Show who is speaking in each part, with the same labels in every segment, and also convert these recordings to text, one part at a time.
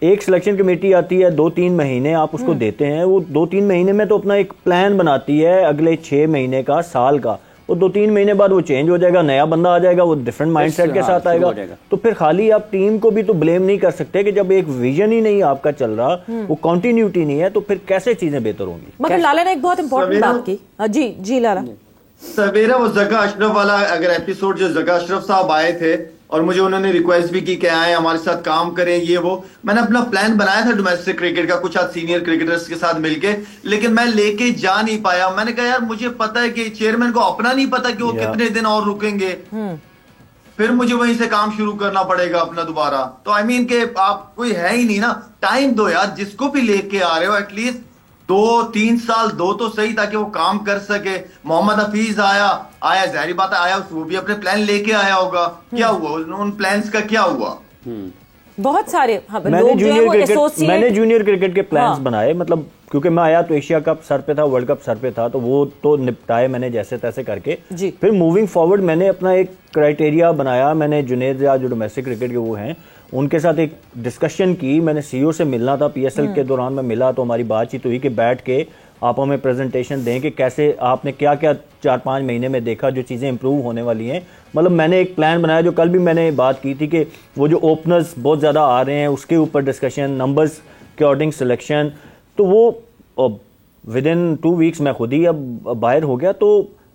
Speaker 1: एक selection committee आती है, 2-3 महीने आप उसको देते हैं, वो 2-3 महीने में तो अपना एक प्लान बनाती है अगले 6 महीने का, साल का। वो 2-3 महीने बाद वो चेंज हो जाएगा, नया बंदा आ जाएगा, वो डिफरेंट माइंडसेट के साथ आएगा। तो फिर खाली आप टीम को भी तो ब्लेम नहीं कर सकते कि जब एक विजन ही नहीं आपका चल रहा, वो कंटिन्यूटी नहीं है, तो फिर कैसे चीजें बेहतर होंगी।
Speaker 2: मगर लाला ने एक बहुत इंपॉर्टेंट बात की। जी जी लाला,
Speaker 3: सवेरा वो जका अशरफ वाला अगर एपिसोड, जो जका अशरफ साहब आए थे और मुझे उन्होंने रिक्वेस्ट भी की कि आए हमारे साथ काम करें, ये वो, मैंने अपना प्लान बनाया था डोमेस्टिक क्रिकेट का कुछ आज सीनियर क्रिकेटर्स के साथ मिलके, लेकिन मैं लेके जा नहीं पाया। मैंने कहा यार मुझे पता है कि चेयरमैन को अपना नहीं पता कि वो कितने दिन और रुकेंगे, फिर मुझे वहीं से काम शुरू करना पड़ेगा अपना दोबारा। तो आई मीन के आप कोई है ही नहीं ना, टाइम दो यार, जिसको भी लेके आ रहे हो एटलीस्ट 2-3 साल दो तो सही, ताकि वो काम कर सके। मोहम्मद हफीज आया जाहिर बात है आया, वो भी अपने प्लान लेके आया होगा, क्या हुआ उन प्लान्स का, क्या हुआ?
Speaker 2: बहुत सारे
Speaker 1: मैंने जूनियर क्रिकेट के प्लान्स बनाए, मतलब क्योंकि मैं आया तो एशिया कप सर पे था, वर्ल्ड कप सर पे था, तो वो तो निपटाए मैंने जैसे तैसे करके। फिर मूविंग फॉरवर्ड मैंने अपना एक क्राइटेरिया बनाया। मैंने जुनेद या जो डोमेस्टिक क्रिकेट के वो हैं उनके साथ एक डिस्कशन की। मैंने सीईओ से मिलना था, पीएसएल के दौरान मैं मिला तो हमारी बातचीत हुई कि बैठ के आप हमें प्रेजेंटेशन दें कि कैसे आपने क्या क्या 4-5 महीने में देखा जो चीज़ें इंप्रूव होने वाली हैं। मतलब मैंने एक प्लान बनाया, जो कल भी मैंने बात की थी कि वो जो ओपनर्स बहुत ज़्यादा आ रहे हैं उसके ऊपर डिस्कशन, नंबर्स के अकॉर्डिंग सिलेक्शन, तो वो विद इन 2 वीक्स मैं खुद ही अब बाहर हो गया। तो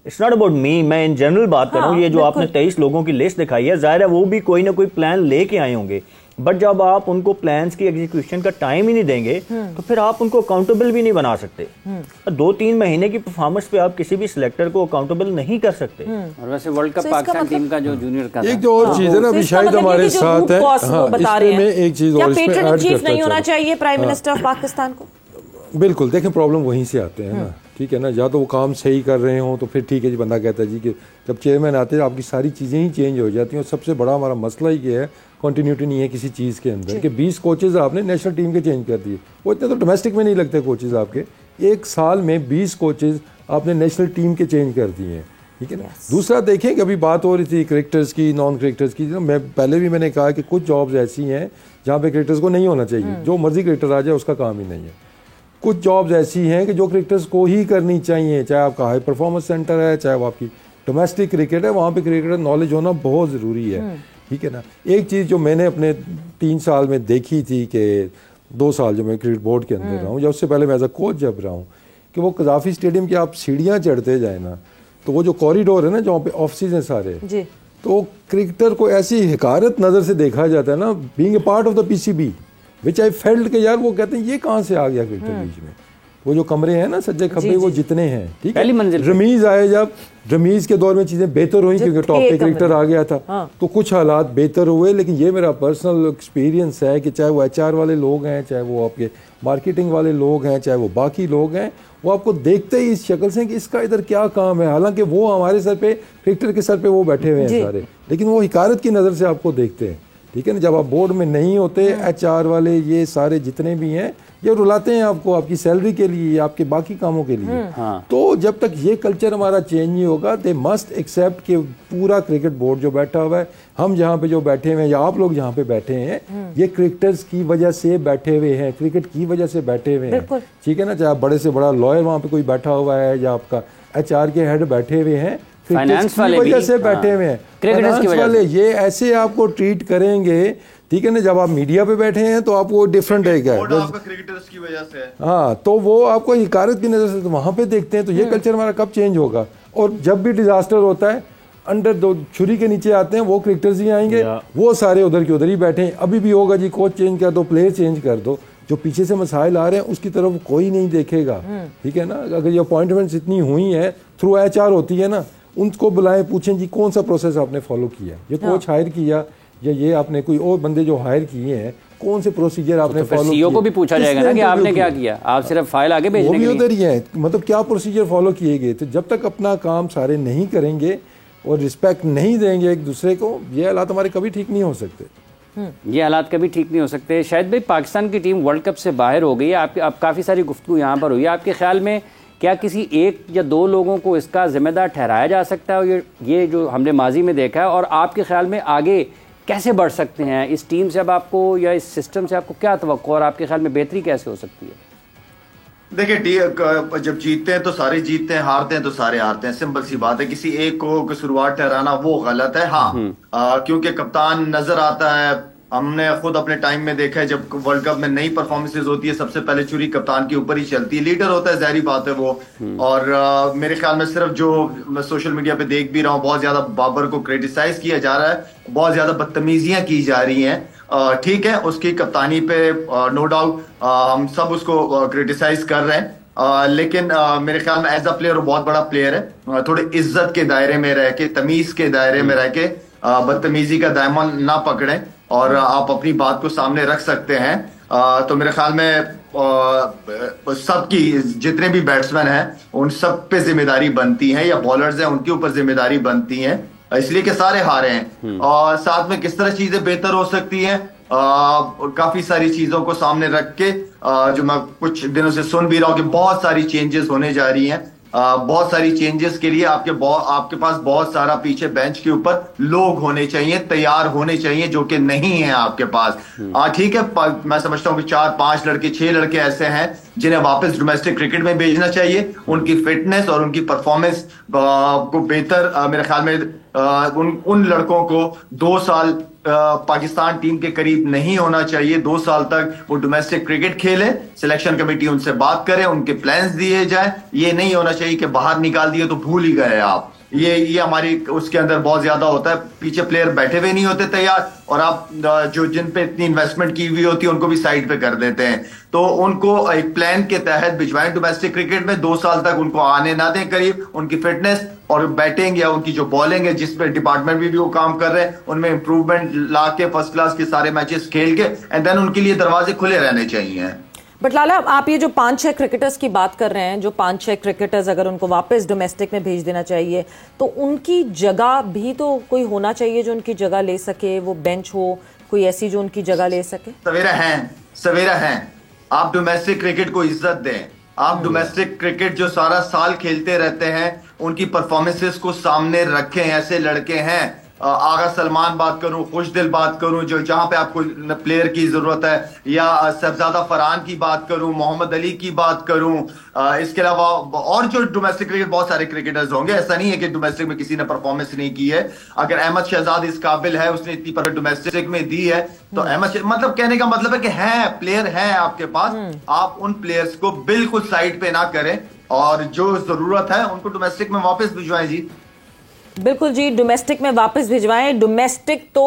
Speaker 1: इट्स नॉट अबाउट मी, मैं इन जनरल बात कर रहा हूँ। ये जो आपने 23 लोगों की लिस्ट दिखाई है, जाहिर है वो भी कोई ना कोई प्लान लेके आए होंगे, बट जब आप उनको प्लान्स की एग्जीक्यूशन का टाइम ही नहीं देंगे तो फिर आप उनको अकाउंटेबल भी नहीं बना सकते। 2-3 महीने की परफॉर्मेंस पे आप किसी भी सिलेक्टर को अकाउंटेबल नहीं कर सकते।
Speaker 4: और वैसे वर्ल्ड कप पाकिस्तान टीम का जो जूनियर का
Speaker 5: एक जो और चीज है ना, अभी शायद हमारे साथ है, इसमें एक चीज और इसमें ऐड करता
Speaker 2: नहीं होना चाहिए प्राइम मिनिस्टर ऑफ पाकिस्तान को।
Speaker 5: बिल्कुल, देखें प्रॉब्लम वहीं से आते हैं ना, ठीक है ना, या तो वो काम सही कर रहे हो तो फिर ठीक है जी, बंदा कहता है जी कि जब चेयरमैन आते हैं आपकी सारी चीज़ें ही चेंज हो जाती हैं। और सबसे बड़ा हमारा मसला ये है कंटिन्यूटी नहीं है किसी चीज़ के अंदर, कि 20 कोचेज़ आपने नेशनल टीम के चेंज कर दिए, वो इतने तो डोमेस्टिक में नहीं लगते कोचेज़ आपके। एक साल में 20 कोचेज़ आपने नेशनल टीम के चेंज कर दिए हैं, ठीक है ना। दूसरा देखें कि अभी बात हो रही थी क्रिकेटर्स की, नॉन क्रिकेटर्स की, मैं पहले भी मैंने कहा कि कुछ जॉब्स ऐसी हैं जहाँ पे क्रिकेटर्स को नहीं होना चाहिए, जो मर्जी क्रिकेटर आ जाए उसका काम ही नहीं है। कुछ जॉब्स ऐसी हैं कि जो क्रिकेटर्स को ही करनी चाहिए, चाहे आपका हाई परफॉर्मेंस सेंटर है, चाहे वो आपकी डोमेस्टिक क्रिकेट है, वहाँ पे क्रिकेटर नॉलेज होना बहुत ज़रूरी है, ठीक है ना। एक चीज़ जो मैंने अपने 3 साल में देखी थी कि 2 साल जो मैं क्रिकेट बोर्ड के अंदर रहा हूँ, या उससे पहले मैं एज अ कोच जब रहा हूँ, कि वो कज़ाफ़ी स्टेडियम की आप सीढ़ियाँ चढ़ते जाए ना, तो वो जो कॉरिडोर है ना जहाँ पे ऑफिस हैं सारे, तो क्रिकेटर को ऐसी हिकारत नज़र से देखा जाता है ना, being a part of the PCB, which I felt के यार, वो कहते हैं ये कहाँ से आ गया क्रिकेटर बीच में। वो जो कमरे हैं ना सज्जे खब्बे, वो जितने हैं, ठीक है। रमीज आए, जब रमीज के दौर में चीज़ें बेहतर हुई क्योंकि टॉप पे क्रिकेटर आ गया था, तो कुछ हालात बेहतर हुए। लेकिन ये मेरा पर्सनल एक्सपीरियंस है कि चाहे वो एचआर वाले लोग हैं, चाहे वो आपके मार्केटिंग वाले लोग हैं, चाहे वो बाकी लोग हैं, वो आपको देखते ही इस शक्ल से कि इसका इधर क्या काम है। हालांकि वो हमारे सर पे, क्रिकेटर के सर पे वो बैठे हुए हैं सारे, लेकिन वो हिकारत की नज़र से आपको देखते हैं, ठीक है ना। जब आप बोर्ड में नहीं होते, एचआर वाले ये सारे जितने भी हैं, ये रुलाते हैं आपको आपकी सैलरी के लिए, आपके बाकी कामों के लिए। तो जब तक ये कल्चर हमारा चेंज नहीं होगा, दे मस्ट एक्सेप्ट कि पूरा क्रिकेट बोर्ड जो बैठा हुआ है, हम जहाँ पे जो बैठे हुए हैं, या आप लोग जहाँ पे बैठे हैं, ये क्रिकेटर्स की वजह से बैठे हुए हैं, क्रिकेट की वजह से बैठे हुए हैं, ठीक है ना। चाहे बड़े से बड़ा लॉयर वहाँ पे कोई बैठा हुआ है, या आपका एचआर के हेड बैठे हुए हैं,
Speaker 4: फाइनेंस वाले
Speaker 5: वजह से बैठे हुए हैं,
Speaker 4: क्रिकेटर्स
Speaker 5: वाले ये ऐसे आपको ट्रीट करेंगे, ठीक है ना। जब आप मीडिया पे बैठे हैं तो आपको डिफरेंट है क्या,
Speaker 3: क्रिकेटर्स की वजह से,
Speaker 5: हाँ, तो वो आपको हिकारत की नज़र से तो वहाँ पे देखते हैं। तो ये कल्चर हमारा कब चेंज होगा? और जब भी डिजास्टर होता है, अंडर दो छुरी के नीचे आते हैं वो क्रिकेटर्स ही आएंगे, वो सारे उधर के उधर ही बैठे हैं। अभी भी होगा जी, कोच चेंज कर दो, प्लेयर चेंज कर दो, जो पीछे से मसाइल आ रहे हैं उसकी तरफ कोई नहीं देखेगा, ठीक है ना। अगर ये अपॉइंटमेंट्स इतनी हुई हैं, थ्रू एचआर होती है ना, उनको बुलाएं, पूछें जी कौन सा प्रोसेस आपने फॉलो किया, ये कोच हायर किया या ये आपने कोई और बंदे जो हायर किए हैं, कौन से प्रोसीजर आपने फॉलो किया।
Speaker 4: सीईओ को भी पूछा जाएगा ना कि आपने क्या किया, आप सिर्फ फाइल आगे भेजने के लिए,
Speaker 5: वो भी उधर ही है, मतलब क्या प्रोसीजर फॉलो किए गए थे। जब तक अपना काम सारे नहीं करेंगे और रिस्पेक्ट नहीं देंगे एक दूसरे को, ये हालात हमारे कभी ठीक नहीं हो सकते।
Speaker 4: ये हालात कभी ठीक नहीं हो सकते। शायद भाई पाकिस्तान की टीम वर्ल्ड कप से बाहर हो गई है, आप काफ़ी सारी गुफ्तगू यहाँ पर हुई है, आपके ख्याल में क्या किसी 1 या 2 लोगों को इसका जिम्मेदार ठहराया जा सकता है? ये जो हमने माजी में देखा है, और आपके ख्याल में आगे कैसे बढ़ सकते हैं इस टीम से? अब आपको या इस सिस्टम से आपको क्या तवक्को और आपके ख्याल में बेहतरी कैसे हो सकती है?
Speaker 3: देखिए, जब जीतते हैं तो सारे जीतते हैं, हारते हैं तो सारे हारते हैं, सिंपल सी बात है। किसी एक को शुरुआत ठहराना वो गलत है। हाँ, क्योंकि कप्तान नजर आता है, हमने खुद अपने टाइम में देखा है, जब वर्ल्ड कप में नई परफॉर्मेंसेज होती है सबसे पहले छुरी कप्तान के ऊपर ही चलती है। लीडर होता है, ज़ाहिरी बात है वो। और मेरे ख्याल में सिर्फ जो मैं सोशल मीडिया पे देख भी रहा हूँ, बहुत ज्यादा बाबर को क्रिटिसाइज किया जा रहा है, बहुत ज्यादा बदतमीजियां की जा रही हैं। ठीक है, उसकी कप्तानी पे नो डाउट हम सब उसको क्रिटिसाइज कर रहे हैं, लेकिन मेरे ख्याल में एज अ प्लेयर वो बहुत बड़ा प्लेयर है। थोड़े इज्जत के दायरे में रह के, तमीज के दायरे में रह के बदतमीजी का दामन ना पकड़ें और आप अपनी बात को सामने रख सकते हैं। तो मेरे ख्याल में सबकी, जितने भी बैट्समैन हैं उन सब पे जिम्मेदारी बनती है, या बॉलर्स हैं उनके ऊपर जिम्मेदारी बनती है, इसलिए कि सारे हारे हैं। और साथ में किस तरह चीजें बेहतर हो सकती हैं, काफी सारी चीजों को सामने रख के, जो मैं कुछ दिनों से सुन भी रहा हूं कि बहुत सारी चेंजेस होने जा रही हैं। बहुत सारी चेंजेस के लिए आपके पास बहुत सारा पीछे बेंच के ऊपर लोग होने चाहिए, तैयार होने चाहिए, जो कि नहीं है आपके पास। ठीक है, मैं समझता हूं कि 4-5 लड़के, 6 लड़के ऐसे हैं जिन्हें वापस डोमेस्टिक क्रिकेट में भेजना चाहिए। उनकी फिटनेस और उनकी परफॉर्मेंस को बेहतर, मेरे ख्याल में उन लड़कों को 2 साल पाकिस्तान टीम के करीब नहीं होना चाहिए। 2 साल तक वो डोमेस्टिक क्रिकेट खेले, सिलेक्शन कमेटी उनसे बात करे, उनके प्लान्स दिए जाए। ये नहीं होना चाहिए कि बाहर निकाल दिए तो भूल ही गए आप। ये हमारी उसके अंदर बहुत ज्यादा होता है, पीछे प्लेयर बैठे हुए नहीं होते तैयार, और आप जो जिन पे इतनी इन्वेस्टमेंट की हुई होती है उनको भी साइड पे कर देते हैं। तो उनको एक प्लान के तहत भिजवाएं डोमेस्टिक क्रिकेट में, 2 साल तक उनको आने ना दें करीब। उनकी फिटनेस और बैटिंग या उनकी जो बॉलिंग है, जिस पे डिपार्टमेंट भी वो काम कर रहे हैं, उनमें इंप्रूवमेंट ला के फर्स्ट क्लास के सारे मैचेस खेल के, एंड देन उनके लिए दरवाजे खुले रहने चाहिए।
Speaker 2: बट लाला, आप ये जो 5-6 क्रिकेटर्स की बात कर रहे हैं, जो 5-6 क्रिकेटर्स अगर उनको वापस डोमेस्टिक में भेज देना चाहिए, तो उनकी जगह भी तो कोई होना चाहिए जो उनकी जगह ले सके। वो बेंच हो कोई ऐसी जो उनकी जगह ले सके।
Speaker 3: सवेरा हैं। आप डोमेस्टिक क्रिकेट को इज्जत दें। आप डोमेस्टिक क्रिकेट जो सारा साल खेलते रहते हैं, उनकी परफॉर्मेंसेस को सामने रखें। ऐसे लड़के हैं, आगा सलमान बात करूं, खुशदिल बात करूं, जो जहां पे आपको प्लेयर की जरूरत है, या सबजादा फरहान की बात करूं, मोहम्मद अली की बात करूं, इसके अलावा और जो डोमेस्टिक क्रिकेट बहुत सारे क्रिकेटर्स होंगे। ऐसा नहीं है कि डोमेस्टिक में किसी ने परफॉर्मेंस नहीं की है। अगर अहमद शहजाद इस काबिल है, उसने इतनी पर डोमेस्टिक में दी है, तो अहमद, मतलब कहने का मतलब है कि है प्लेयर है आपके पास। आप उन प्लेयर्स को बिल्कुल साइड पे ना करें, और जो जरूरत है उनको डोमेस्टिक में वापस भिजवाएं जी।
Speaker 2: बिल्कुल जी, डोमेस्टिक में वापस भिजवाएं। डोमेस्टिक तो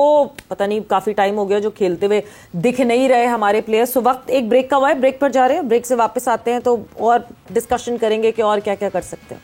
Speaker 2: पता नहीं काफी टाइम हो गया जो खेलते हुए दिख नहीं रहे हमारे प्लेयर्स। तो वक्त एक ब्रेक का हुआ है, ब्रेक पर जा रहे हैं, ब्रेक से वापस आते हैं तो और डिस्कशन करेंगे कि और क्या क्या कर सकते हैं।